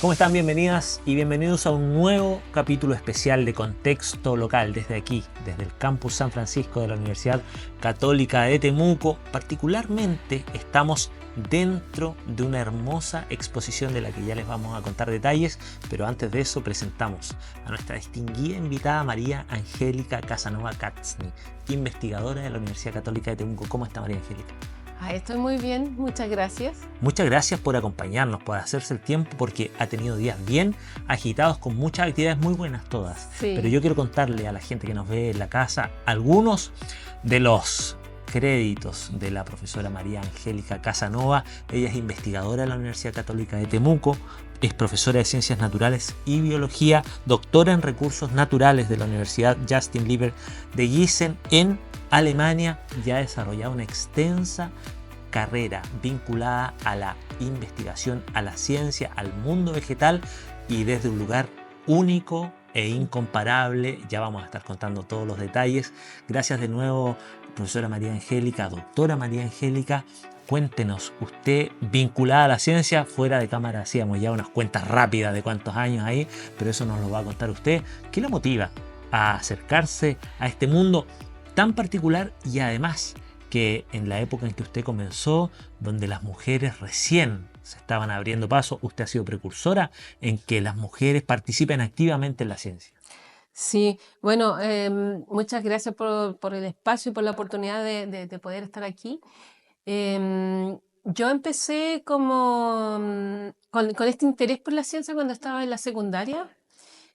¿Cómo están? Bienvenidas y bienvenidos a un nuevo capítulo especial de Contexto Local desde aquí, desde el Campus San Francisco de la Universidad Católica de Temuco. Particularmente estamos dentro de una hermosa exposición de la que ya les vamos a contar detalles, pero antes de eso presentamos a nuestra distinguida invitada María Angélica Casanova Katzny, investigadora de la Universidad Católica de Temuco. ¿Cómo está María Angélica? Estoy muy bien, muchas gracias. Muchas gracias por acompañarnos, por hacerse el tiempo, porque ha tenido días bien agitados con muchas actividades muy buenas todas. Sí. Pero yo quiero contarle a la gente que nos ve en la casa algunos de los créditos de la profesora María Angélica Casanova. Ella es investigadora de la Universidad Católica de Temuco, es profesora de Ciencias Naturales y Biología, doctora en Recursos Naturales de la Universidad Justin Liebig de Gießen en Alemania, y ha desarrollado una extensa carrera vinculada a la investigación, a la ciencia, al mundo vegetal, y desde un lugar único e incomparable. Ya vamos a estar contando todos los detalles. Gracias de nuevo, profesora María Angélica, doctora María Angélica. Cuéntenos, usted vinculada a la ciencia, fuera de cámara hacíamos ya unas cuentas rápidas de cuántos años hay, pero eso nos lo va a contar usted. ¿Qué la motiva a acercarse a este mundo tan particular, y además que en la época en que usted comenzó, donde las mujeres recién se estaban abriendo paso, usted ha sido precursora en que las mujeres participen activamente en la ciencia? Sí, bueno, muchas gracias por el espacio y por la oportunidad de poder estar aquí. Yo empecé como con este interés por la ciencia cuando estaba en la secundaria.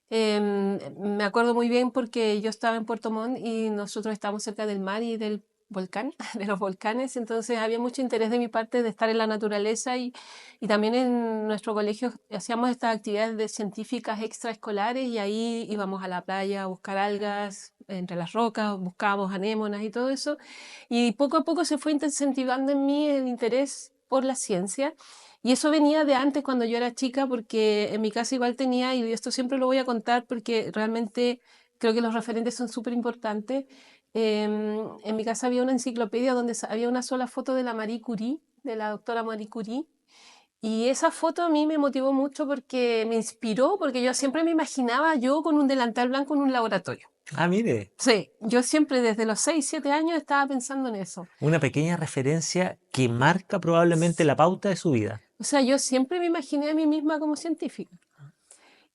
Me acuerdo muy bien porque yo estaba en Puerto Montt y nosotros estábamos cerca del mar y del volcán, de los volcanes, entonces había mucho interés de mi parte de estar en la naturaleza y también en nuestro colegio hacíamos estas actividades de científicas extraescolares y ahí íbamos a la playa a buscar algas entre las rocas, buscábamos anémonas y todo eso, y poco a poco se fue incentivando en mí el interés por la ciencia. Y eso venía de antes cuando yo era chica, porque en mi casa igual tenía, y esto siempre lo voy a contar porque realmente creo que los referentes son súper importantes. En mi casa había una enciclopedia donde había una sola foto de la Marie Curie, de la doctora Marie Curie. Y esa foto a mí me motivó mucho porque me inspiró, porque yo siempre me imaginaba yo con un delantal blanco en un laboratorio. Ah, mire. Sí, yo siempre desde los 6, 7 años estaba pensando en eso. Una pequeña referencia que marca probablemente la pauta de su vida. O sea, yo siempre me imaginé a mí misma como científica.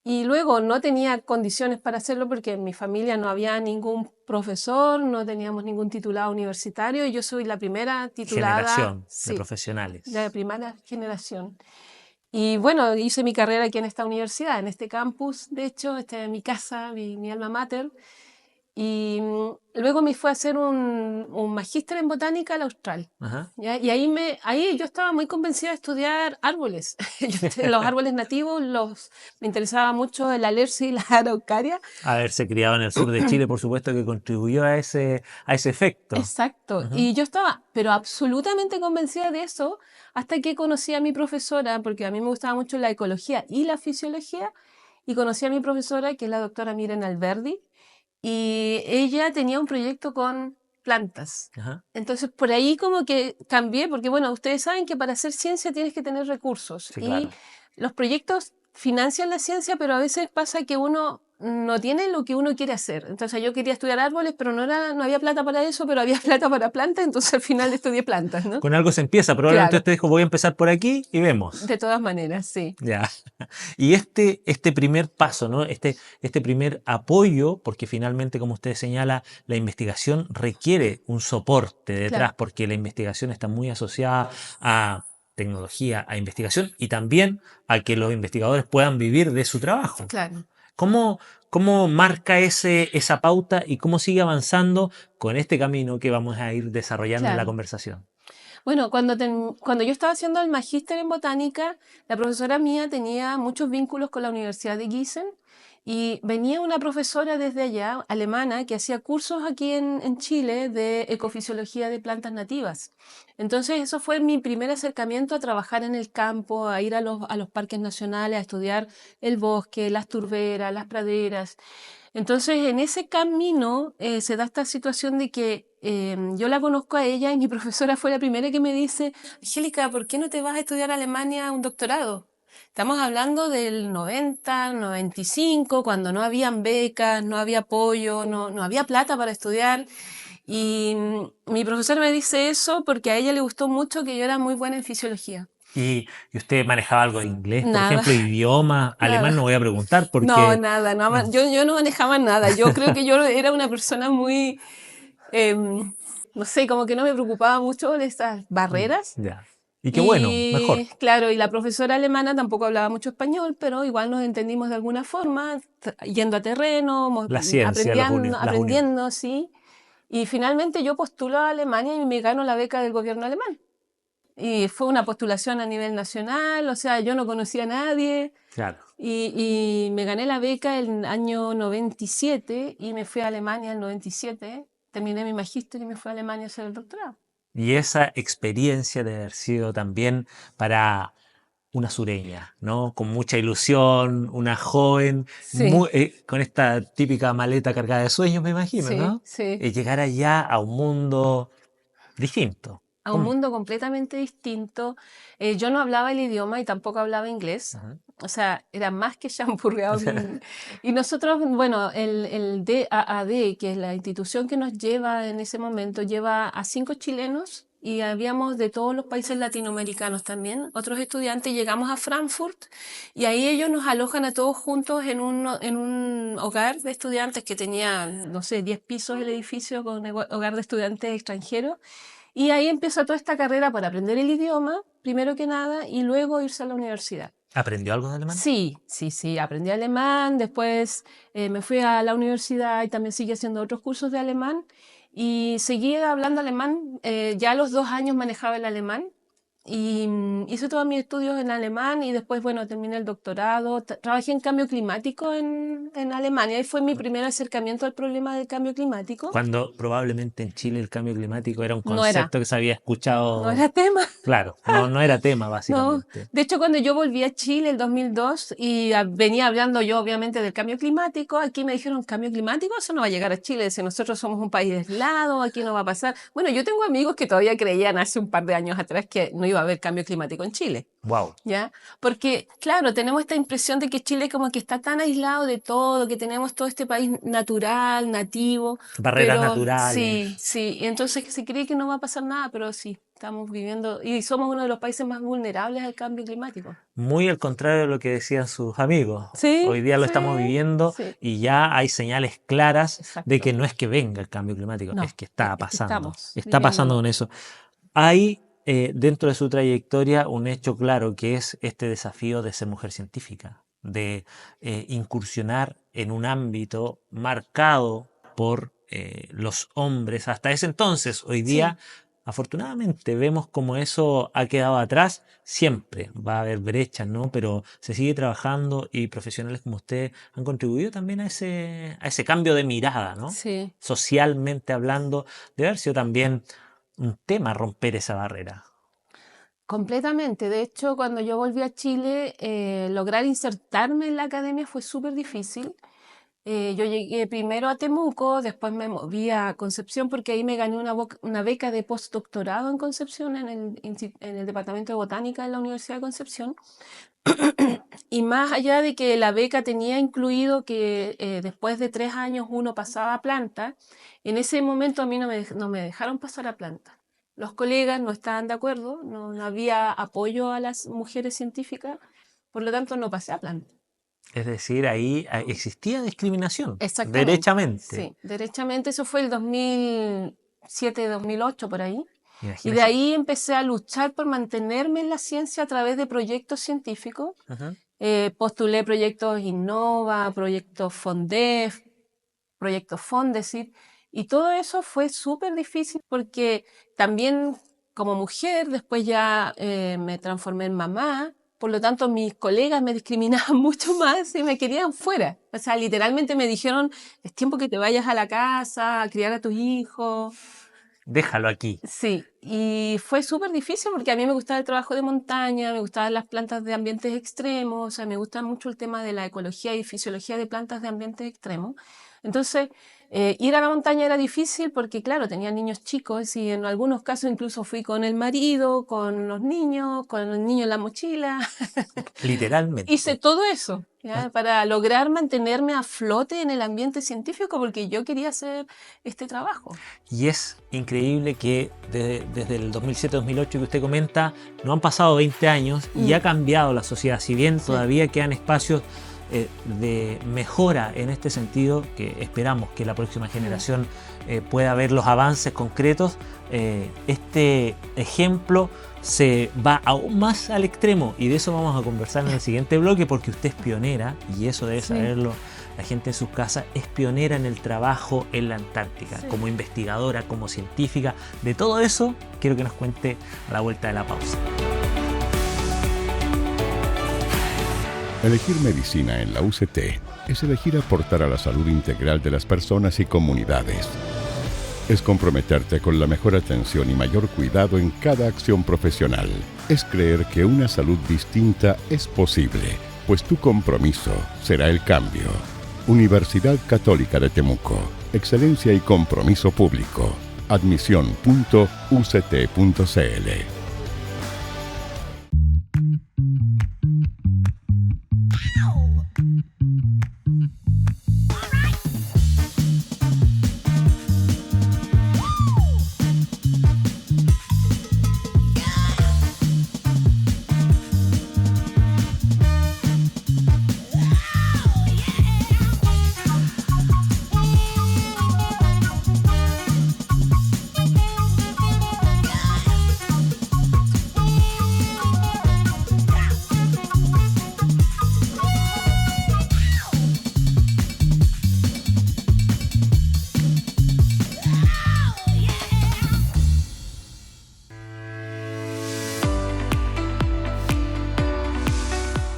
Y luego no tenía condiciones para hacerlo porque en mi familia no había ningún profesor, no teníamos ningún titulado universitario y yo soy la primera titulada. Generación de Sí, profesionales. la primera generación. Y bueno, hice mi carrera aquí en esta universidad, en este campus, de hecho, esta es mi casa, mi alma mater. Y luego me fue a hacer un magíster en botánica al Austral. Ajá. ¿Ya? Y ahí yo estaba muy convencida de estudiar árboles. Los árboles nativos, me interesaba mucho el alerce y la araucaria. Haberse criado en el sur de Chile, por supuesto que contribuyó a ese efecto. Exacto. Ujú. Y yo estaba, pero absolutamente convencida de eso, hasta que conocí a mi profesora, porque a mí me gustaba mucho la ecología y la fisiología, y conocí a mi profesora, que es la doctora Miren Alberdi, y ella tenía un proyecto con plantas. Ajá. Entonces por ahí como que cambié, porque bueno, ustedes saben que para hacer ciencia tienes que tener recursos. Sí, claro. Y los proyectos financian la ciencia, pero a veces pasa que uno no tiene lo que uno quiere hacer. Entonces yo quería estudiar árboles, pero no había plata para eso, pero había plata para plantas, entonces al final estudié plantas, ¿no? Con algo se empieza. Probablemente Claro. usted dijo, voy a empezar por aquí y vemos. De todas maneras, sí. Ya. Y este primer paso, ¿no? Este primer apoyo, porque finalmente, como usted señala, la investigación requiere un soporte detrás, Claro. porque la investigación está muy asociada a tecnología, a investigación, y también a que los investigadores puedan vivir de su trabajo. Claro. ¿Cómo marca esa pauta y cómo sigue avanzando con este camino que vamos a ir desarrollando en la Claro. conversación? Bueno, cuando yo estaba haciendo el magíster en botánica, la profesora mía tenía muchos vínculos con la Universidad de Gießen y venía una profesora desde allá, alemana, que hacía cursos aquí en Chile de ecofisiología de plantas nativas. Entonces eso fue mi primer acercamiento a trabajar en el campo, a ir a los parques nacionales, a estudiar el bosque, las turberas, las praderas. Entonces, en ese camino se da esta situación de que yo la conozco a ella y mi profesora fue la primera que me dice, Angélica, ¿por qué no te vas a estudiar a Alemania un doctorado? Estamos hablando del 90, 95, cuando no habían becas, no había apoyo, no había plata para estudiar. Y mi profesor me dice eso porque a ella le gustó mucho que yo era muy buena en fisiología. ¿Y usted manejaba algo de inglés, por Nada, ejemplo, idioma? nada. Alemán no voy a preguntar No, porque... nada, nada No, más. Yo no manejaba nada. Yo creo que yo era una persona muy, em, no sé, como que no me preocupaba mucho de estas barreras. ya. Y qué bueno, mejor. Y claro, y la profesora alemana tampoco hablaba mucho español, pero igual nos entendimos de alguna forma, yendo a terreno, La ciencia aprendiendo, las unió. aprendiendo, sí. Y finalmente yo postulo a Alemania y me gano la beca del gobierno alemán. Y fue una postulación a nivel nacional, o sea, yo no conocía a nadie. Claro. Y me gané la beca el año 97 y me fui a Alemania el 97. Terminé mi magíster y me fui a Alemania a hacer el doctorado. Y esa experiencia de haber sido también para una sureña, ¿no? Con mucha ilusión, una joven, Sí, con esta típica maleta cargada de sueños, me imagino, sí, ¿no? sí. Llegar allá a un mundo distinto. A un ¿Cómo? mundo completamente distinto. Yo no hablaba el idioma y tampoco hablaba inglés. Ajá. O sea, era más que champurreado. Y nosotros, bueno, el DAAD, que es la institución que nos lleva en ese momento, lleva a 5 chilenos y habíamos de todos los países latinoamericanos también, otros estudiantes. Llegamos a Frankfurt y ahí ellos nos alojan a todos juntos en un hogar de estudiantes que tenía, no sé, 10 pisos el edificio con hogar de estudiantes extranjeros. Y ahí empieza toda esta carrera para aprender el idioma, primero que nada, y luego irse a la universidad. ¿Aprendió algo de alemán? Sí, sí, sí, aprendí alemán, después me fui a la universidad y también seguí haciendo otros cursos de alemán y seguí hablando alemán. Ya a los 2 años manejaba el alemán y hice todos mis estudios en alemán y después, bueno, terminé el doctorado. Trabajé en cambio climático en Alemania y fue mi primer acercamiento al problema del cambio climático. Cuando probablemente en Chile el cambio climático era un No era, concepto que se había no escuchado, era tema. claro, no era tema No, básicamente. de hecho cuando yo volví a Chile el 2002 y venía hablando yo obviamente del cambio climático, aquí me dijeron, ¿cambio climático? Eso no va a llegar a Chile, si nosotros somos un país aislado, aquí no va a pasar. Bueno, yo tengo amigos que todavía creían hace un par de años atrás que no iba a haber cambio climático en Chile. Wow, ¿Ya? Porque, claro, tenemos esta impresión de que Chile como que está tan aislado de todo, que tenemos todo este país natural, nativo, barreras pero naturales. sí, sí, y entonces se cree que no va a pasar nada, pero sí, estamos viviendo y somos uno de los países más vulnerables al cambio climático. Muy al contrario de lo que decían sus amigos. Sí, Hoy día lo sí, estamos viviendo sí, y ya hay señales claras de que exacto. no es que venga el cambio climático, es No, que está es que pasando. estamos Está pasando viviéndolo. con eso. Hay dentro de su trayectoria un hecho claro que es este desafío de ser mujer científica, de incursionar en un ámbito marcado por los hombres hasta ese entonces. Hoy día, Sí, afortunadamente, vemos como eso ha quedado atrás. Siempre va a haber brechas, ¿no? Pero se sigue trabajando y profesionales como usted han contribuido también a ese cambio de mirada, ¿no? sí. Socialmente hablando, debe haber sido también un tema romper esa barrera. Completamente. De hecho, cuando yo volví a Chile, lograr insertarme en la academia fue súper difícil. Yo llegué primero a Temuco, después me moví a Concepción porque ahí me gané una beca de postdoctorado en Concepción, en el Departamento de Botánica de la Universidad de Concepción. Y más allá de que la beca tenía incluido que después de 3 años uno pasaba a planta, en ese momento a mí no me dejaron pasar a planta. Los colegas no estaban de acuerdo, no había apoyo a las mujeres científicas, por lo tanto no pasé a planta. Es decir, ahí existía discriminación, Exactamente, derechamente. sí, derechamente eso fue el 2007, 2008 por ahí. Y de Imagínese. ahí empecé a luchar por mantenerme en la ciencia a través de proyectos científicos. Ujú. Postulé proyectos Innova, proyectos Fondef, proyectos Fondesit, y todo eso fue súper difícil porque también como mujer después ya me transformé en mamá, por lo tanto mis colegas me discriminaban mucho más y me querían fuera. O sea, literalmente me dijeron, es tiempo que te vayas a la casa a criar a tus hijos. Déjalo aquí. Sí, y fue súper difícil porque a mí me gustaba el trabajo de montaña, me gustaban las plantas de ambientes extremos, o sea, me gusta mucho el tema de la ecología y fisiología de plantas de ambientes extremos. Entonces, Ir a la montaña era difícil porque, claro, tenía niños chicos y en algunos casos incluso fui con el marido, con los niños, con el niño en la mochila. Hice Literalmente. todo eso, ¿Ah? ¿ya? Para lograr mantenerme a flote en el ambiente científico porque yo quería hacer este trabajo. Y es increíble que desde el 2007-2008 que usted comenta, no han pasado 20 años y ha cambiado la sociedad. Si bien Sí. todavía quedan espacios de mejora en este sentido, que esperamos que la próxima generación pueda ver los avances concretos, este ejemplo se va aún más al extremo y de eso vamos a conversar en el siguiente bloque porque usted es pionera y eso debe Sí. saberlo la gente en sus casas, es pionera en el trabajo en la Antártica, Sí. como investigadora, como científica. De todo eso quiero que nos cuente a la vuelta de la pausa. Elegir medicina en la UCT es elegir aportar a la salud integral de las personas y comunidades. Es comprometerte con la mejor atención y mayor cuidado en cada acción profesional. Es creer que una salud distinta es posible, pues tu compromiso será el cambio. Universidad Católica de Temuco. Excelencia y compromiso público. Admisión.uct.cl.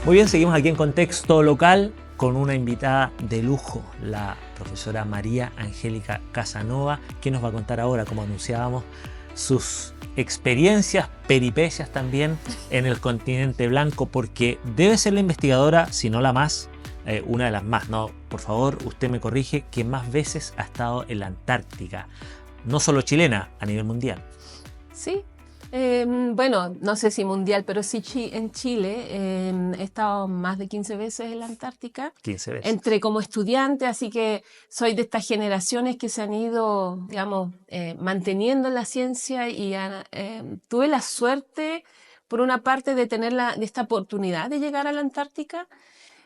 Muy bien, seguimos aquí en Contexto Local con una invitada de lujo, la profesora María Angélica Casanova, que nos va a contar ahora, como anunciábamos, sus experiencias, peripecias también en el continente blanco, porque debe ser la investigadora, si no la más, una de las más, no, por favor, usted me corrige, que más veces ha estado en la Antártica, no solo chilena, a nivel mundial. Sí. Bueno, no sé si mundial, pero sí en Chile. He estado más de 15 veces en la Antártica, 15 veces. entré como estudiante, así que soy de estas generaciones que se han ido, digamos, manteniendo en la ciencia y tuve la suerte, por una parte, de tener de esta oportunidad de llegar a la Antártica,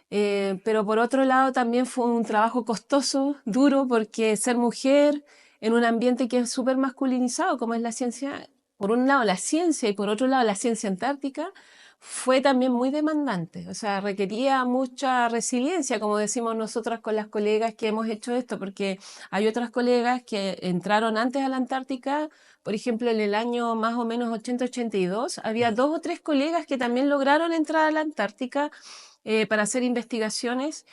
pero por otro lado también fue un trabajo costoso, duro, porque ser mujer en un ambiente que es súper masculinizado, como es la ciencia, por un lado la ciencia y por otro lado la ciencia antártica, fue también muy demandante. O sea, requería mucha resiliencia, como decimos nosotras con las colegas que hemos hecho esto, porque hay otras colegas que entraron antes a la Antártica. Por ejemplo, en el año más o menos 80-82, había 2 o 3 colegas que también lograron entrar a la Antártica para hacer investigaciones.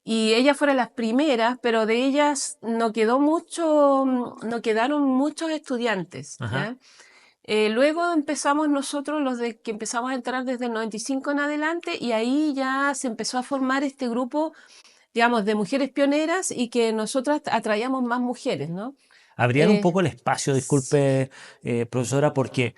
Y ellas fueron las primeras, pero de ellas no quedaron muchos estudiantes, ¿ya? Luego empezamos nosotros, los de que empezamos a entrar desde el 95 en adelante, y ahí ya se empezó a formar este grupo, digamos, de mujeres pioneras y que nosotras atraíamos más mujeres, ¿no? Abrían un poco el espacio, Sí. disculpe, profesora, porque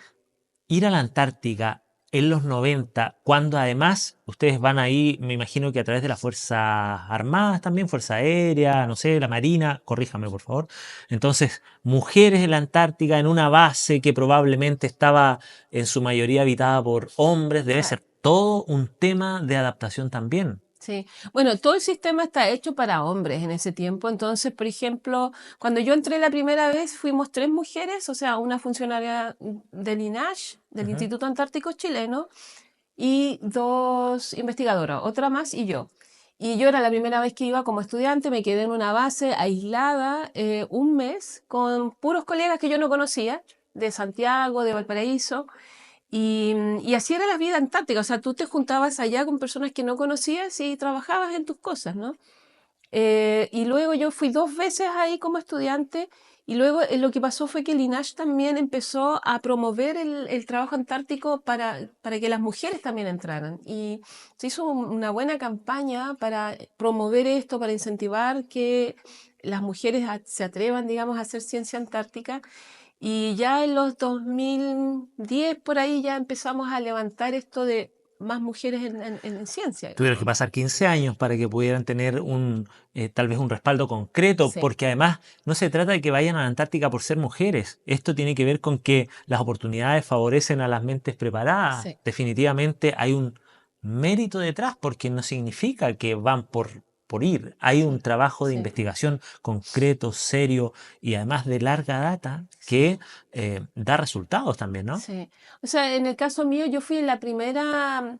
ir a la Antártica en los 90, cuando además ustedes van ahí, me imagino que a través de las Fuerzas Armadas también, Fuerza Aérea, no sé, la Marina, corríjame por favor. Entonces, mujeres en la Antártica en una base que probablemente estaba en su mayoría habitada por hombres, debe ser todo un tema de adaptación también. Sí, bueno, todo el sistema está hecho para hombres en ese tiempo. Entonces, por ejemplo, cuando yo entré la primera vez, fuimos 3 mujeres, o sea, una funcionaria del INACH, del Ujú. Instituto Antártico Chileno, y 2 investigadoras, otra más y yo. Y yo era la primera vez que iba como estudiante, me quedé en una base aislada un mes con puros colegas que yo no conocía, de Santiago, de Valparaíso. Y así era la vida antártica, o sea, tú te juntabas allá con personas que no conocías y trabajabas en tus cosas, ¿no? Y luego yo fui 2 veces ahí como estudiante Y luego lo que pasó fue que el INAH también empezó a promover el trabajo antártico para que las mujeres también entraran. Y se hizo una buena campaña para promover esto, para incentivar que las mujeres se atrevan, digamos, a hacer ciencia antártica. Y ya en los 2010 por ahí ya empezamos a levantar esto de más mujeres en ciencia. Tuvieron que pasar 15 años para que pudieran tener tal vez un respaldo concreto, Sí, porque además no se trata de que vayan a la Antártica por ser mujeres. Esto tiene que ver con que las oportunidades favorecen a las mentes preparadas. sí, Definitivamente hay un mérito detrás, porque no significa que van por ir. Hay un trabajo de sí, investigación concreto, serio y además de larga data que da resultados también, ¿no? sí. O sea, en el caso mío, yo fui la primera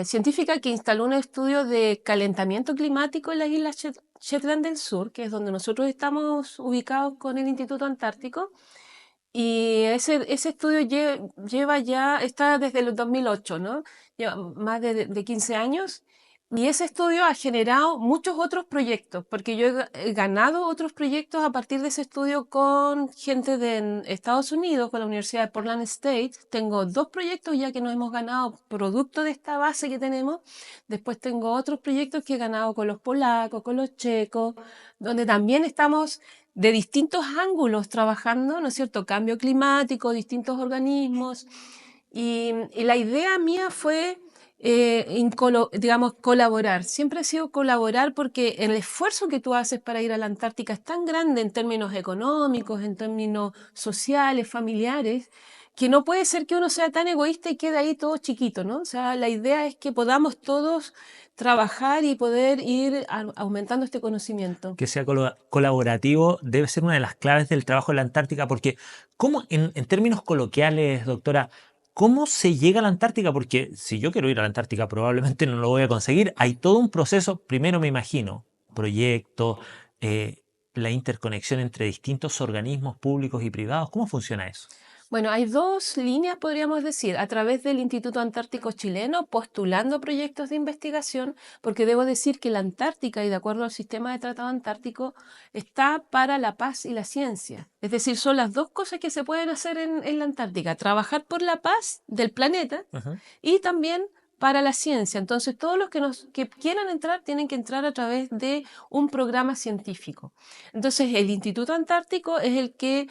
científica que instaló un estudio de calentamiento climático en las islas Shetland del Sur, que es donde nosotros estamos ubicados con el Instituto Antártico. Y ese estudio lleva ya, está desde el 2008, ¿no? Lleva más de 15 años. Y ese estudio ha generado muchos otros proyectos, porque yo he ganado otros proyectos a partir de ese estudio con gente de Estados Unidos, con la Universidad de Portland State. Tengo 2 proyectos ya que nos hemos ganado producto de esta base que tenemos. Después tengo otros proyectos que he ganado con los polacos, con los checos, donde también estamos de distintos ángulos trabajando, ¿no es cierto? Cambio climático, distintos organismos. Y la idea mía fue, digamos, colaborar. Siempre ha sido colaborar porque el esfuerzo que tú haces para ir a la Antártica es tan grande en términos económicos, en términos sociales, familiares, que no puede ser que uno sea tan egoísta y quede ahí todo chiquito, ¿no? O sea, la idea es que podamos todos trabajar y poder ir aumentando este conocimiento. Que sea colaborativo debe ser una de las claves del trabajo en la Antártica, porque ¿cómo, en términos coloquiales, doctora, cómo se llega a la Antártica? Porque si yo quiero ir a la Antártica probablemente no lo voy a conseguir. Hay todo un proceso, primero me imagino, proyecto, eh, la interconexión entre distintos organismos públicos y privados. ¿Cómo funciona eso? Bueno, hay 2 líneas, podríamos decir, a través del Instituto Antártico Chileno, postulando proyectos de investigación, porque debo decir que la Antártica, y de acuerdo al sistema de tratado antártico, está para la paz y la ciencia. Es decir, son las 2 cosas que se pueden hacer en la Antártica, trabajar por la paz del planeta Ajá. y también para la ciencia. Entonces, todos los que quieran entrar tienen que entrar a través de un programa científico. Entonces, el Instituto Antártico es el que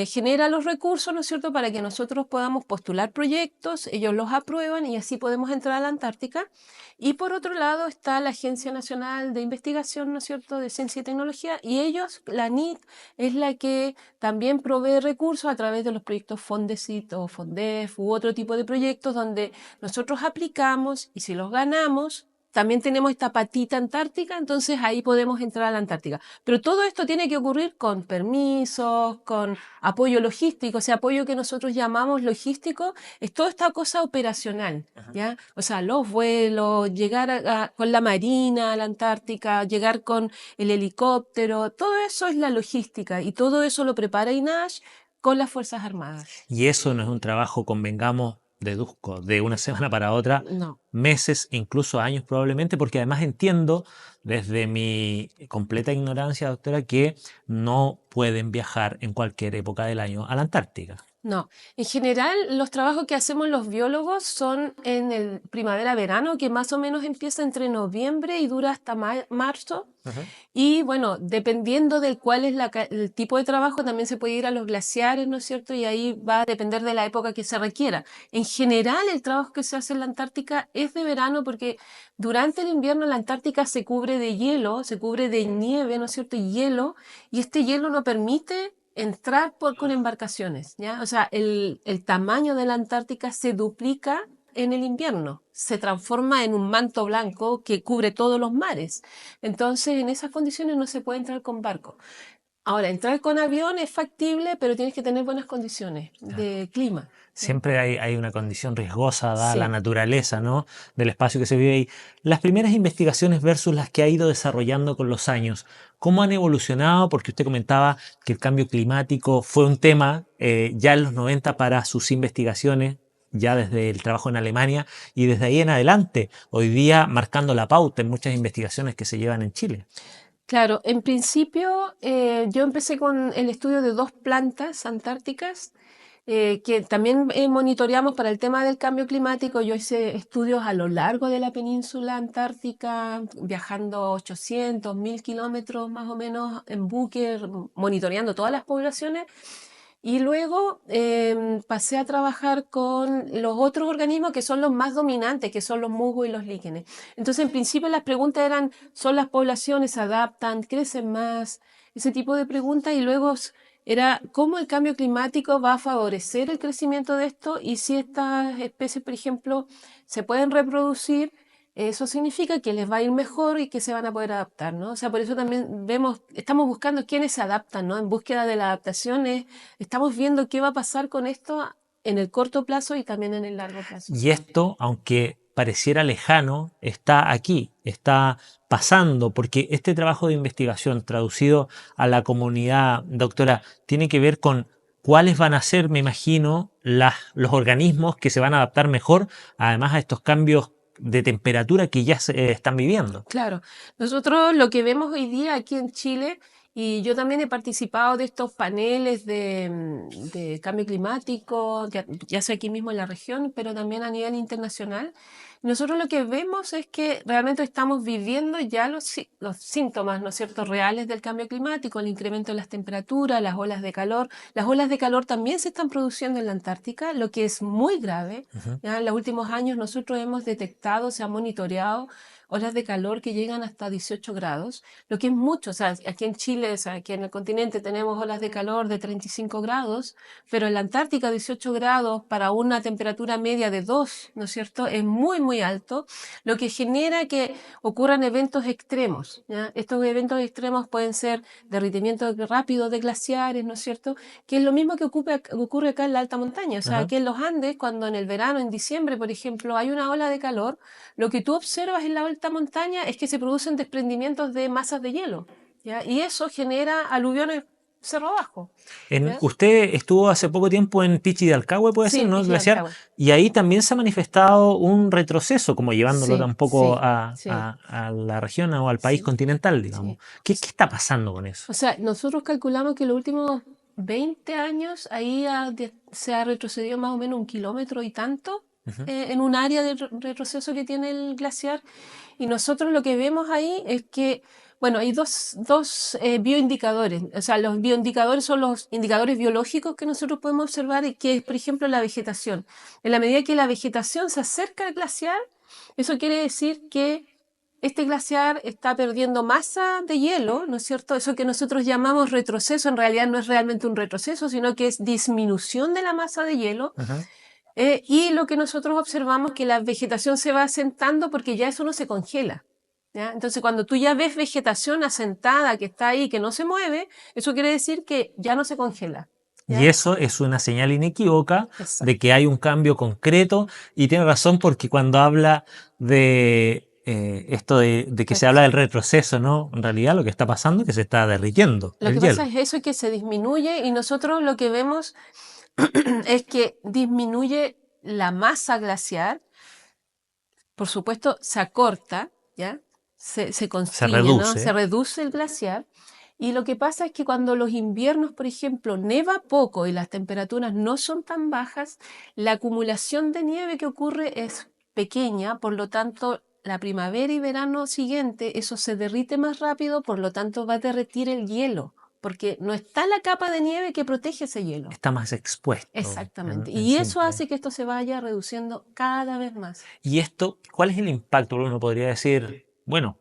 genera los recursos, ¿no es cierto?, para que nosotros podamos postular proyectos, ellos los aprueban y así podemos entrar a la Antártica. Y por otro lado está la Agencia Nacional de Investigación, ¿no es cierto?, de Ciencia y Tecnología, y ellos, la ANIT, es la que también provee recursos a través de los proyectos Fondesit o Fondef u otro tipo de proyectos donde nosotros aplicamos y si los ganamos, también tenemos esta patita antártica, entonces ahí podemos entrar a la Antártica. Pero todo esto tiene que ocurrir con permisos, con apoyo logístico, ese apoyo que nosotros llamamos logístico, es toda esta cosa operacional, ¿ya? O sea, los vuelos, llegar con la marina a la Antártica, llegar con el helicóptero, todo eso es la logística y todo eso lo prepara INAH con las Fuerzas Armadas. Y eso no es un trabajo, convengamos, deduzco, de una semana para otra, No. meses, incluso años probablemente, porque además entiendo desde mi completa ignorancia, doctora, que no pueden viajar en cualquier época del año a la Antártica. No, en general los trabajos que hacemos los biólogos son en el primavera-verano, que más o menos empieza entre noviembre y dura hasta marzo. Ajá. Y bueno, dependiendo del cuál es el tipo de trabajo, también se puede ir a los glaciares, ¿no es cierto? Y ahí va a depender de la época que se requiera. En general, el trabajo que se hace en la Antártica es de verano porque durante el invierno la Antártica se cubre de hielo, se cubre de nieve, ¿no es cierto? Y hielo, y este hielo no permite entrar con embarcaciones, ¿ya? O sea, el tamaño de la Antártica se duplica en el invierno, se transforma en un manto blanco que cubre todos los mares. Entonces, en esas condiciones no se puede entrar con barco. Ahora, entrar con avión es factible, pero tienes que tener buenas condiciones de clima, ¿no? Siempre hay una condición riesgosa dada la Sí. naturaleza, ¿no?, del espacio que se vive ahí. Las primeras investigaciones versus las que ha ido desarrollando con los años, ¿cómo han evolucionado? Porque usted comentaba que el cambio climático fue un tema ya en los 90 para sus investigaciones, ya desde el trabajo en Alemania y desde ahí en adelante, hoy día marcando la pauta en muchas investigaciones que se llevan en Chile. Claro, en principio yo empecé con el estudio de 2 plantas antárticas que también monitoreamos para el tema del cambio climático. Yo hice estudios a lo largo de la península antártica, viajando 800, 1000 kilómetros más o menos en buque, monitoreando todas las poblaciones. Y luego pasé a trabajar con los otros organismos que son los más dominantes, que son los musgos y los líquenes. Entonces, en principio las preguntas eran, ¿son las poblaciones, se adaptan, crecen más? Ese tipo de preguntas. Y luego era cómo el cambio climático va a favorecer el crecimiento de esto y si estas especies, por ejemplo, se pueden reproducir. Eso significa que les va a ir mejor y que se van a poder adaptar, ¿no? O sea, por eso también estamos buscando quiénes se adaptan, ¿no? En búsqueda de la adaptación estamos viendo qué va a pasar con esto en el corto plazo y también en el largo plazo. Y esto, aunque pareciera lejano, está aquí, está pasando, porque este trabajo de investigación traducido a la comunidad, doctora, tiene que ver con cuáles van a ser, me imagino, los organismos que se van a adaptar mejor, además a estos cambios de temperatura que ya se están viviendo. Claro, nosotros lo que vemos hoy día aquí en Chile, y yo también he participado de estos paneles de cambio climático, ya sea aquí mismo en la región, pero también a nivel internacional. Nosotros lo que vemos es que realmente estamos viviendo ya los síntomas, ¿no es cierto?, reales del cambio climático, el incremento de las temperaturas, las olas de calor. Las olas de calor también se están produciendo en la Antártica, lo que es muy grave. Ya en los últimos años nosotros hemos detectado, se ha monitoreado olas de calor que llegan hasta 18 grados, lo que es mucho. O sea, aquí en Chile, o sea, aquí en el continente tenemos olas de calor de 35 grados, pero en la Antártica 18 grados para una temperatura media de 2, ¿no es cierto?, es muy, muy alto, lo que genera que ocurran eventos extremos, ¿ya? Estos eventos extremos pueden ser derritimiento rápido de glaciares, ¿no es cierto?, que es lo mismo que ocurre acá en la alta montaña. O sea, aquí en los Andes, cuando en el verano, en diciembre, por ejemplo, hay una ola de calor, lo que tú observas en la alta montaña es que se producen desprendimientos de masas de hielo, ¿ya? Y eso genera aluviones cerro abajo, ¿ya? Usted estuvo hace poco tiempo en Pichidalcahue, puede Sí, ser, en ¿no? Glaciar, Pichidalcahue. y ahí también se ha manifestado un retroceso, como llevándolo Sí, tampoco sí, sí, a la región o al país sí, continental, digamos. sí. ¿Qué está pasando con eso? O sea, nosotros calculamos que los últimos 20 años ahí se ha retrocedido más o menos 1 kilómetro y tanto Ujú. en un área de retroceso que tiene el glaciar. Y nosotros lo que vemos ahí es que, bueno, hay dos bioindicadores. O sea, los bioindicadores son los indicadores biológicos que nosotros podemos observar, y que es, por ejemplo, la vegetación. En la medida que la vegetación se acerca al glaciar, eso quiere decir que este glaciar está perdiendo masa de hielo, ¿no es cierto? Eso que nosotros llamamos retroceso, en realidad no es realmente un retroceso, sino que es disminución de la masa de hielo. Ujú. Y lo que nosotros observamos es que la vegetación se va asentando porque ya eso no se congela, ¿ya? Entonces, cuando tú ya ves vegetación asentada que está ahí, que no se mueve, eso quiere decir que ya no se congela, Y ¿ya? eso es una señal inequívoca de Exacto. que hay un cambio concreto, y tiene razón porque cuando habla de esto de que se habla del retroceso, ¿no? En realidad lo que está pasando es que se está derritiendo Lo el que pasa hielo. es eso, que se disminuye, y nosotros lo que vemos es que disminuye la masa glaciar. Por supuesto, se acorta, ¿ya? Se Se constriñe, ¿no? Se reduce. reduce el glaciar. Y lo que pasa es que cuando los inviernos, por ejemplo, neva poco y las temperaturas no son tan bajas, la acumulación de nieve que ocurre es pequeña. Por lo tanto, la primavera y verano siguiente, eso se derrite más rápido, por lo tanto va a derretir el hielo, porque no está la capa de nieve que protege ese hielo. Está más expuesto Exactamente. en Y eso simple. hace que esto se vaya reduciendo cada vez más. Y esto, ¿cuál es el impacto? Uno podría decir, bueno,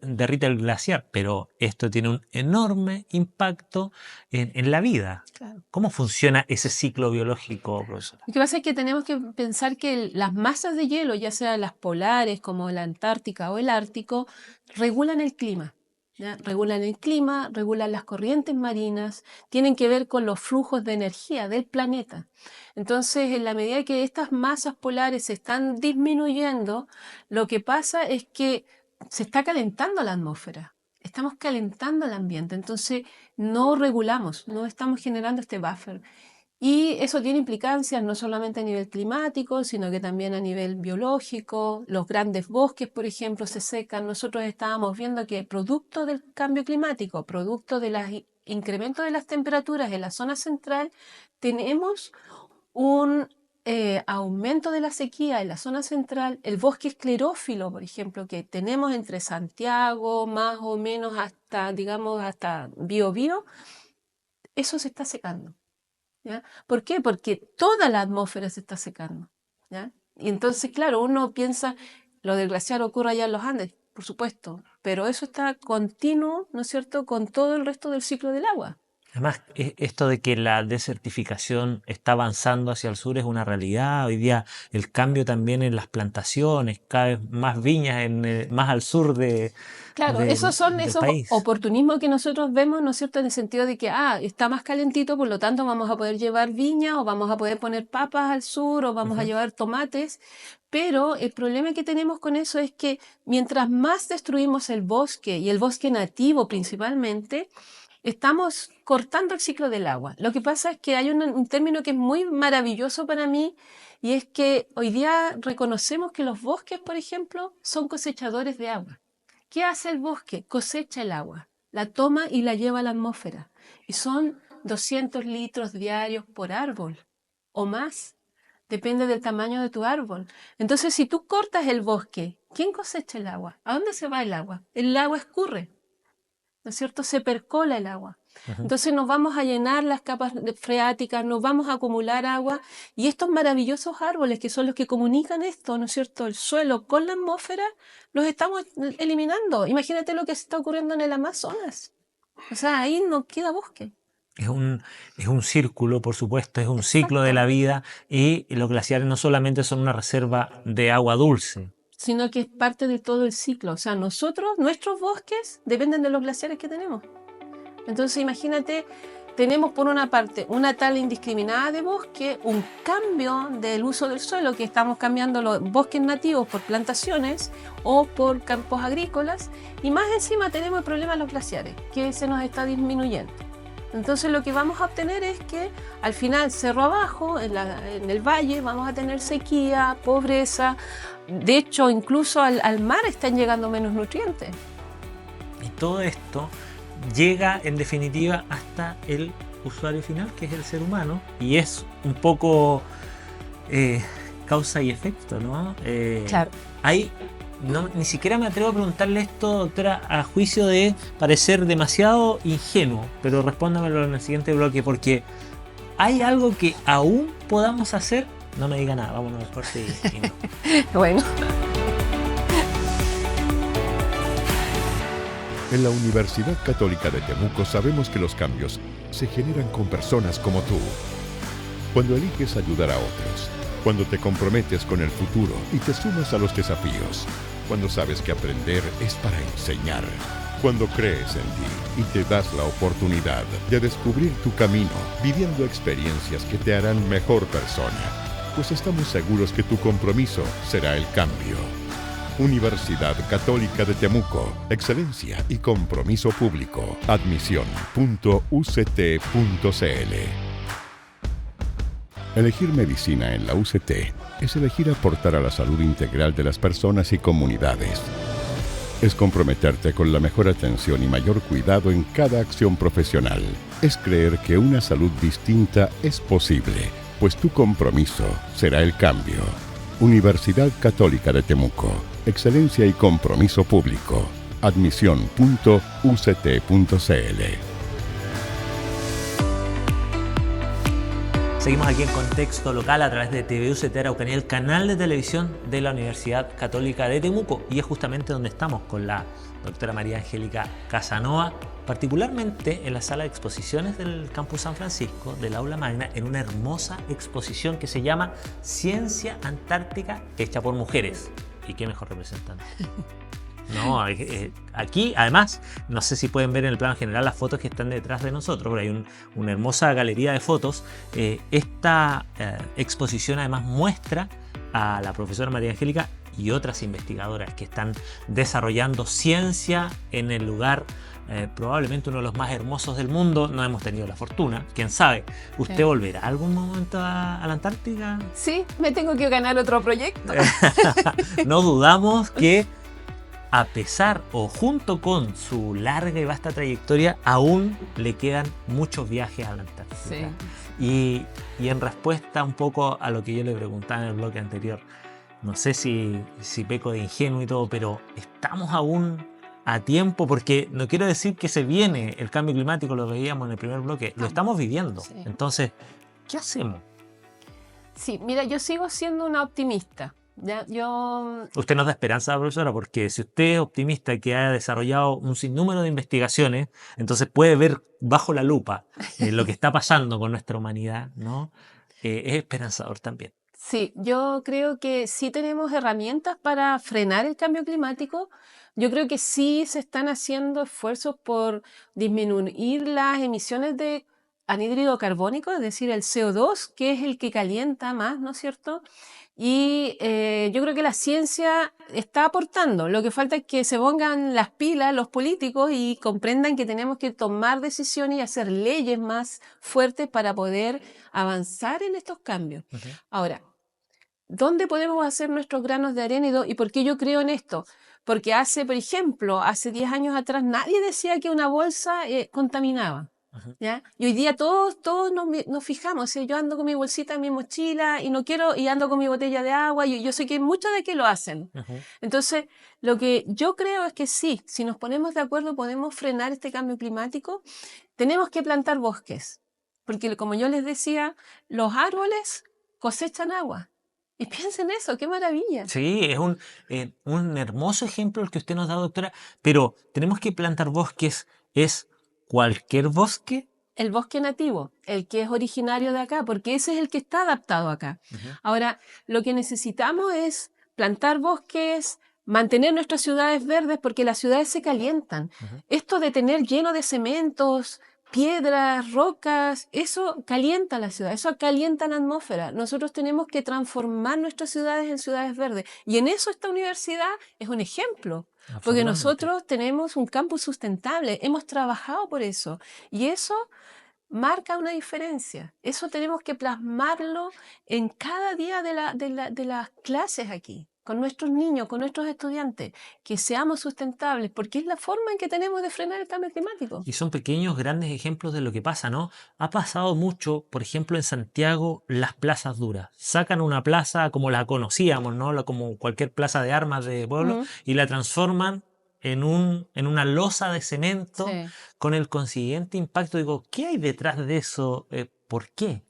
derrite el glaciar, pero esto tiene un enorme impacto en la vida. Claro. ¿Cómo funciona ese ciclo biológico, profesora? Lo que pasa es que tenemos que pensar que las masas de hielo, ya sean las polares como la Antártica o el Ártico, regulan el clima, ¿ya? Regulan el clima, regulan las corrientes marinas, tienen que ver con los flujos de energía del planeta. Entonces, en la medida que estas masas polares se están disminuyendo, lo que pasa es que se está calentando la atmósfera. Estamos calentando el ambiente, entonces no regulamos, no estamos generando este buffer. Y eso tiene implicancias no solamente a nivel climático, sino que también a nivel biológico. Los grandes bosques, por ejemplo, se secan. Nosotros estábamos viendo que producto del cambio climático, producto del incremento de las temperaturas en la zona central, tenemos un aumento de la sequía en la zona central. El bosque esclerófilo, por ejemplo, que tenemos entre Santiago, más o menos hasta, digamos, hasta Biobío, eso se está secando. ¿Ya? ¿Por qué? Porque toda la atmósfera se está secando. ¿Ya? Y entonces, claro, uno piensa, lo del glaciar ocurre allá en los Andes, por supuesto, pero eso está continuo, ¿no es cierto?, con todo el resto del ciclo del agua. Además, esto de que la desertificación está avanzando hacia el sur es una realidad. Hoy día el cambio también en las plantaciones, cada vez más viñas más al sur Claro, esos son del esos país. oportunismos que nosotros vemos, ¿no es cierto?, en el sentido de que, está más calentito, por lo tanto vamos a poder llevar viña o vamos a poder poner papas al sur o vamos a llevar tomates, pero el problema que tenemos con eso es que mientras más destruimos el bosque y el bosque nativo principalmente, estamos cortando el ciclo del agua. Lo que pasa es que hay un término que es muy maravilloso para mí y es que hoy día reconocemos que los bosques, por ejemplo, son cosechadores de agua. ¿Qué hace el bosque? Cosecha el agua, la toma y la lleva a la atmósfera. Y son 200 litros diarios por árbol o más. Depende del tamaño de tu árbol. Entonces, si tú cortas el bosque, ¿quién cosecha el agua? ¿A dónde se va el agua? El agua escurre, ¿no es cierto? Se percola el agua. Entonces nos vamos a llenar las capas freáticas, nos vamos a acumular agua y estos maravillosos árboles que son los que comunican esto, ¿no es cierto?, el suelo con la atmósfera, los estamos eliminando. Imagínate lo que está ocurriendo en el Amazonas. O sea, ahí no queda bosque. Es un círculo, por supuesto, es un ciclo de la vida y los glaciares no solamente son una reserva de agua dulce, sino que es parte de todo el ciclo. O sea, nuestros bosques dependen de los glaciares que tenemos. Entonces, imagínate, tenemos por una parte una tala indiscriminada de bosque, un cambio del uso del suelo, que estamos cambiando los bosques nativos por plantaciones o por campos agrícolas, y más encima tenemos el problema de los glaciares, que se nos está disminuyendo. Entonces lo que vamos a obtener es que al final, cerro abajo, en el valle, vamos a tener sequía, pobreza. De hecho, incluso al mar están llegando menos nutrientes. Y todo esto llega en definitiva hasta el usuario final, que es el ser humano, y es un poco causa y efecto, ¿no? Claro. Ni siquiera me atrevo a preguntarle esto, doctora, a juicio de parecer demasiado ingenuo, pero respóndamelo en el siguiente bloque, porque ¿hay algo que aún podamos hacer? No me diga nada, vámonos al corte y no. Bueno. En la Universidad Católica de Temuco sabemos que los cambios se generan con personas como tú. Cuando eliges ayudar a otros, cuando te comprometes con el futuro y te sumas a los desafíos, cuando sabes que aprender es para enseñar, cuando crees en ti y te das la oportunidad de descubrir tu camino, viviendo experiencias que te harán mejor persona, pues estamos seguros que tu compromiso será el cambio. Universidad Católica de Temuco, excelencia y compromiso público. Admisión.uct.cl. Elegir medicina en la UCT es elegir aportar a la salud integral de las personas y comunidades. Es comprometerte con la mejor atención y mayor cuidado en cada acción profesional. Es creer que una salud distinta es posible, pues tu compromiso será el cambio. Universidad Católica de Temuco, excelencia y compromiso público. Admisión.uct.cl. Seguimos aquí en Contexto Local a través de TV UCT Araucanía, el canal de televisión de la Universidad Católica de Temuco, y es justamente donde estamos con la doctora María Angélica Casanova, particularmente en la sala de exposiciones del Campus San Francisco, del Aula Magna, en una hermosa exposición que se llama Ciencia Antártica hecha por mujeres. ¿Y qué mejor representante? No, aquí además, no sé si pueden ver en el plano general las fotos que están detrás de nosotros, pero hay una hermosa galería de fotos. Esta exposición además muestra a la profesora María Angélica y otras investigadoras que están desarrollando ciencia en el lugar probablemente uno de los más hermosos del mundo. No hemos tenido la fortuna, quién sabe. ¿Usted Sí. volverá algún momento a la Antártica? Sí, me tengo que ganar otro proyecto. No dudamos que a pesar o junto con su larga y vasta trayectoria, aún le quedan muchos viajes a la Antártica. Sí. Y en respuesta un poco a lo que yo le preguntaba en el bloque anterior, no sé si peco de ingenuo y todo, pero estamos aún a tiempo, porque no quiero decir que se viene el cambio climático, lo veíamos en el primer bloque, lo estamos viviendo. Sí. Entonces, ¿qué hacemos? Sí, mira, yo sigo siendo una optimista. ¿Ya? Usted nos da esperanza, profesora, porque si usted es optimista que ha desarrollado un sinnúmero de investigaciones, entonces puede ver bajo la lupa lo que está pasando con nuestra humanidad, ¿no? Es esperanzador también. Sí, yo creo que sí tenemos herramientas para frenar el cambio climático. Yo creo que sí se están haciendo esfuerzos por disminuir las emisiones de anhídrido carbónico, es decir, el CO2, que es el que calienta más, ¿no es cierto? Y yo creo que la ciencia está aportando. Lo que falta es que se pongan las pilas los políticos y comprendan que tenemos que tomar decisiones y hacer leyes más fuertes para poder avanzar en estos cambios. Ahora, ¿dónde podemos hacer nuestros granos de arena y por qué yo creo en esto? Porque por ejemplo, hace 10 años atrás nadie decía que una bolsa contaminaba. ¿Ya? Y hoy día todos nos fijamos. O sea, yo ando con mi bolsita en mi mochila y no quiero, y ando con mi botella de agua. Y yo sé que muchos de aquí lo hacen. Entonces, lo que yo creo es que sí, si nos ponemos de acuerdo podemos frenar este cambio climático. Tenemos que plantar bosques. Porque como yo les decía, los árboles cosechan agua. Y piensen eso, qué maravilla. Sí, es un hermoso ejemplo el que usted nos da, doctora, pero tenemos que plantar bosques. ¿Es cualquier bosque? El bosque nativo, el que es originario de acá, porque ese es el que está adaptado acá. Ahora, lo que necesitamos es plantar bosques, mantener nuestras ciudades verdes, porque las ciudades se calientan. Esto de tener lleno de cementos, piedras, rocas, eso calienta la ciudad, eso calienta la atmósfera. Nosotros tenemos que transformar nuestras ciudades en ciudades verdes. Y en eso esta universidad es un ejemplo. Porque nosotros tenemos un campus sustentable, hemos trabajado por eso. Y eso marca una diferencia. Eso tenemos que plasmarlo en cada día de las clases aquí, con nuestros niños, con nuestros estudiantes, que seamos sustentables, porque es la forma en que tenemos de frenar el cambio climático. Y son pequeños, grandes ejemplos de lo que pasa, ¿no? Ha pasado mucho, por ejemplo, en Santiago, las plazas duras. Sacan una plaza como la conocíamos, ¿no? Como cualquier plaza de armas de pueblo, y la transforman en una losa de cemento, Sí. con el consiguiente impacto. Digo, ¿qué hay detrás de eso? ¿Por qué?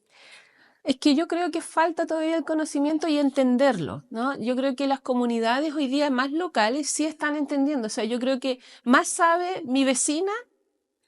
Es que yo creo que falta todavía el conocimiento y entenderlo, ¿no? Yo creo que las comunidades hoy día más locales sí están entendiendo. O sea, yo creo que más sabe mi vecina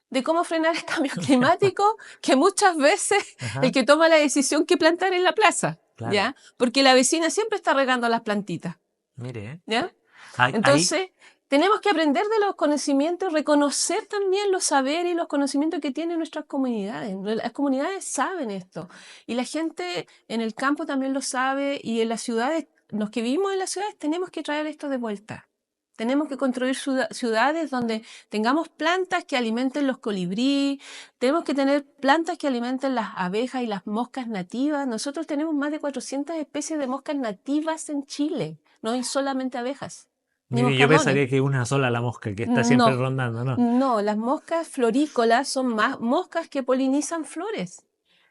de cómo frenar el cambio climático que muchas veces el que toma la decisión que plantar en la plaza, Claro. ¿ya? Porque la vecina siempre está regando las plantitas, Mire, ¿ya? ahí- Entonces, tenemos que aprender de los conocimientos y reconocer también los saberes y los conocimientos que tienen nuestras comunidades. Las comunidades saben esto y la gente en el campo también lo sabe y en las ciudades, los que vivimos en las ciudades, tenemos que traer esto de vuelta. Tenemos que construir ciudades donde tengamos plantas que alimenten los colibríes, tenemos que tener plantas que alimenten las abejas y las moscas nativas. Nosotros tenemos más de 400 especies de moscas nativas en Chile, no hay solamente abejas. Ni mire, yo moscardones. pensaría que una sola la mosca que está siempre No. rondando, ¿no? No, las moscas florícolas son más moscas que polinizan flores.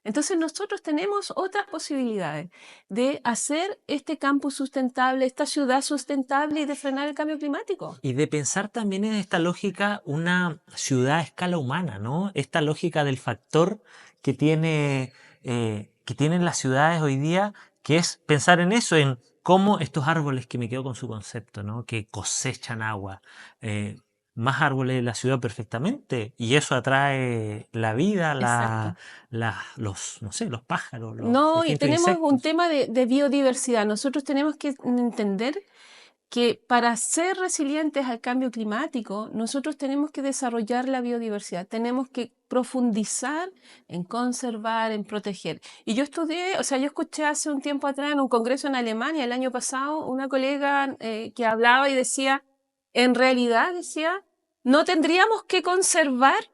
Entonces nosotros tenemos otras posibilidades de hacer este campus sustentable, esta ciudad sustentable y de frenar el cambio climático. Y de pensar también en esta lógica, una ciudad a escala humana, ¿no? Esta lógica del factor que tienen las ciudades hoy día, que es pensar en eso, en cómo estos árboles, que me quedo con su concepto, ¿no? Que cosechan agua, más árboles en la ciudad perfectamente, y eso atrae la vida, Exacto. no sé, los pájaros, los No, y distintos tenemos un insectos. tema de biodiversidad. Nosotros tenemos que entender que para ser resilientes al cambio climático, nosotros tenemos que desarrollar la biodiversidad. Tenemos que profundizar en conservar, en proteger. Y yo estudié, o sea, yo escuché hace un tiempo atrás en un congreso en Alemania, el año pasado, una colega que hablaba y decía, en realidad, decía, no tendríamos que conservar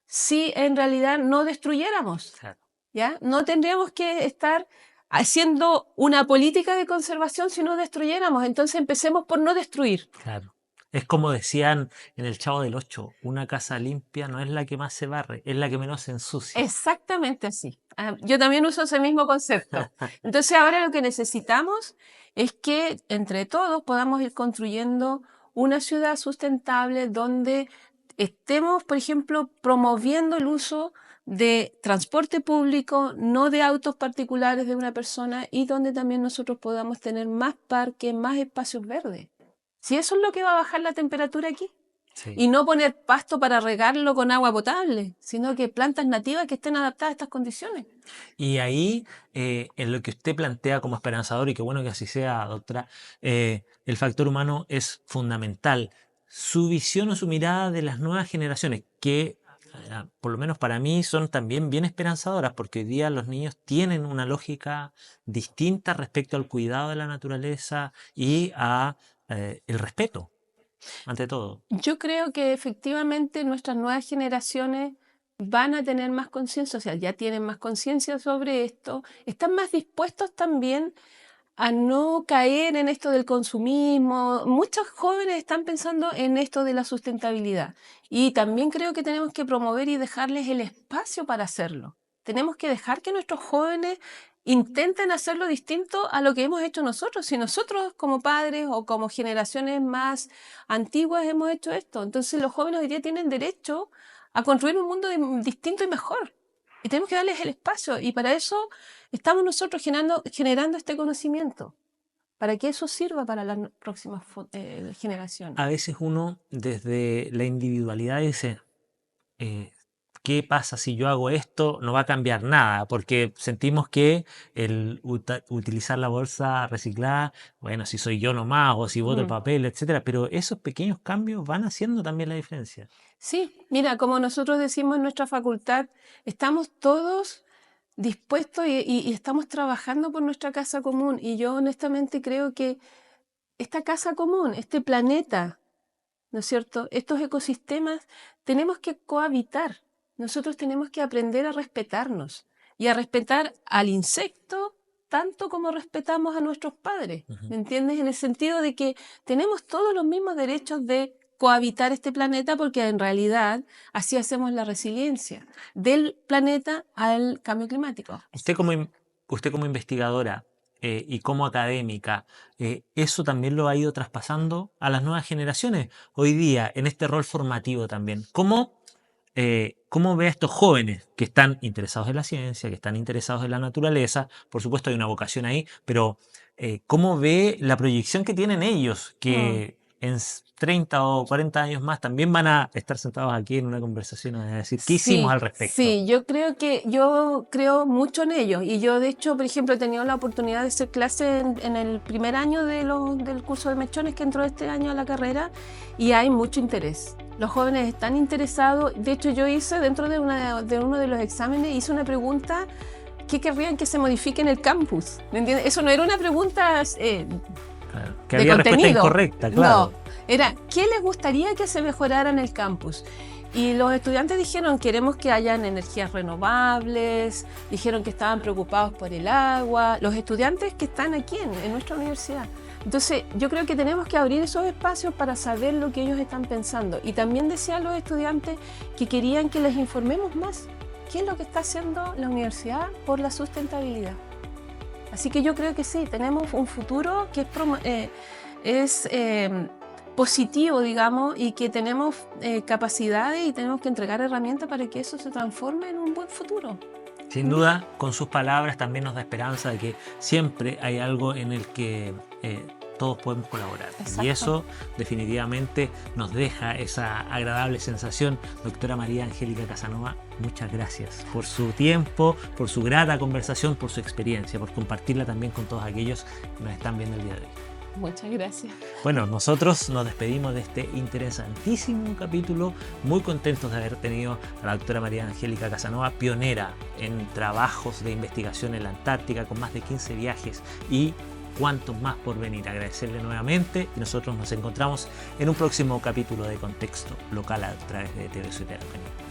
si en realidad no destruyéramos. Claro. ¿Ya? No tendríamos que estar haciendo una política de conservación si no destruyéramos. Entonces empecemos por no destruir. Claro. Es como decían en El Chavo del Ocho, una casa limpia no es la que más se barre, es la que menos se ensucia. Exactamente así. Yo también uso ese mismo concepto. Entonces ahora lo que necesitamos es que entre todos podamos ir construyendo una ciudad sustentable donde estemos, por ejemplo, promoviendo el uso de transporte público, no de autos particulares de una persona, y donde también nosotros podamos tener más parques, más espacios verdes. Si eso es lo que va a bajar la temperatura aquí. Sí. Y no poner pasto para regarlo con agua potable, sino que plantas nativas que estén adaptadas a estas condiciones. Y ahí, en lo que usted plantea como esperanzador, y qué bueno que así sea, doctora, el factor humano es fundamental. Su visión o su mirada de las nuevas generaciones, que por lo menos para mí son también bien esperanzadoras, porque hoy día los niños tienen una lógica distinta respecto al cuidado de la naturaleza y a el respeto, ante todo. Yo creo que efectivamente nuestras nuevas generaciones van a tener más conciencia, o sea, ya tienen más conciencia sobre esto, están más dispuestos también a no caer en esto del consumismo. Muchos jóvenes están pensando en esto de la sustentabilidad y también creo que tenemos que promover y dejarles el espacio para hacerlo. Tenemos que dejar que nuestros jóvenes intenten hacerlo distinto a lo que hemos hecho nosotros. Si nosotros como padres o como generaciones más antiguas hemos hecho esto, entonces los jóvenes hoy día tienen derecho a construir un mundo distinto y mejor. Y tenemos que darles el espacio, y para eso estamos nosotros generando este conocimiento, para que eso sirva para las próximas generaciones. A veces uno desde la individualidad dice, ¿qué pasa si yo hago esto? No va a cambiar nada, porque sentimos que el utilizar la bolsa reciclada, bueno, si soy yo nomás o si boto el papel, etcétera, pero esos pequeños cambios van haciendo también la diferencia. Sí, mira, como nosotros decimos en nuestra facultad, estamos todos dispuestos y estamos trabajando por nuestra casa común, y yo honestamente creo que esta casa común, este planeta, ¿no es cierto?, estos ecosistemas, tenemos que cohabitar. Nosotros tenemos que aprender a respetarnos y a respetar al insecto tanto como respetamos a nuestros padres, ¿me entiendes? En el sentido de que tenemos todos los mismos derechos de cohabitar este planeta, porque en realidad así hacemos la resiliencia del planeta al cambio climático. Usted como investigadora y como académica, ¿eso también lo ha ido traspasando a las nuevas generaciones hoy día en este rol formativo también? ¿Cómo ve a estos jóvenes que están interesados en la ciencia, que están interesados en la naturaleza? Por supuesto hay una vocación ahí, pero ¿cómo ve la proyección que tienen ellos, que en 30 o 40 años más también van a estar sentados aquí en una conversación a decir, ¿qué hicimos al respecto? Sí, yo creo mucho en ellos, y yo de hecho, por ejemplo, he tenido la oportunidad de hacer clase en el primer año del curso de mechones que entró este año a la carrera, y hay mucho interés. Los jóvenes están interesados. De hecho, yo hice dentro de uno de los exámenes, hice una pregunta: ¿qué querrían que se modifique en el campus? ¿Me entiendes? Eso no era una pregunta Claro, que de había contenido. respuesta incorrecta, claro. No, era ¿qué les gustaría que se mejorara en el campus? Y los estudiantes dijeron: queremos que hayan energías renovables, dijeron que estaban preocupados por el agua, los estudiantes que están aquí en nuestra universidad. Entonces yo creo que tenemos que abrir esos espacios para saber lo que ellos están pensando. Y también decían los estudiantes que querían que les informemos más qué es lo que está haciendo la universidad por la sustentabilidad. Así que yo creo que sí, tenemos un futuro que es positivo, digamos, y que tenemos capacidades y tenemos que entregar herramientas para que eso se transforme en un buen futuro. Sin duda, con sus palabras también nos da esperanza de que siempre hay algo en el que todos podemos colaborar. Exacto. Y eso definitivamente nos deja esa agradable sensación. Doctora María Angélica Casanova, muchas gracias por su tiempo, por su grata conversación, por su experiencia, por compartirla también con todos aquellos que nos están viendo el día de hoy. Muchas gracias. Bueno, nosotros nos despedimos de este interesantísimo capítulo, muy contentos de haber tenido a la doctora María Angélica Casanova, pionera en trabajos de investigación en la Antártica, con más de 15 viajes y cuantos más por venir. Agradecerle nuevamente y nosotros nos encontramos en un próximo capítulo de Contexto Local a través de TV Suite Araucanía.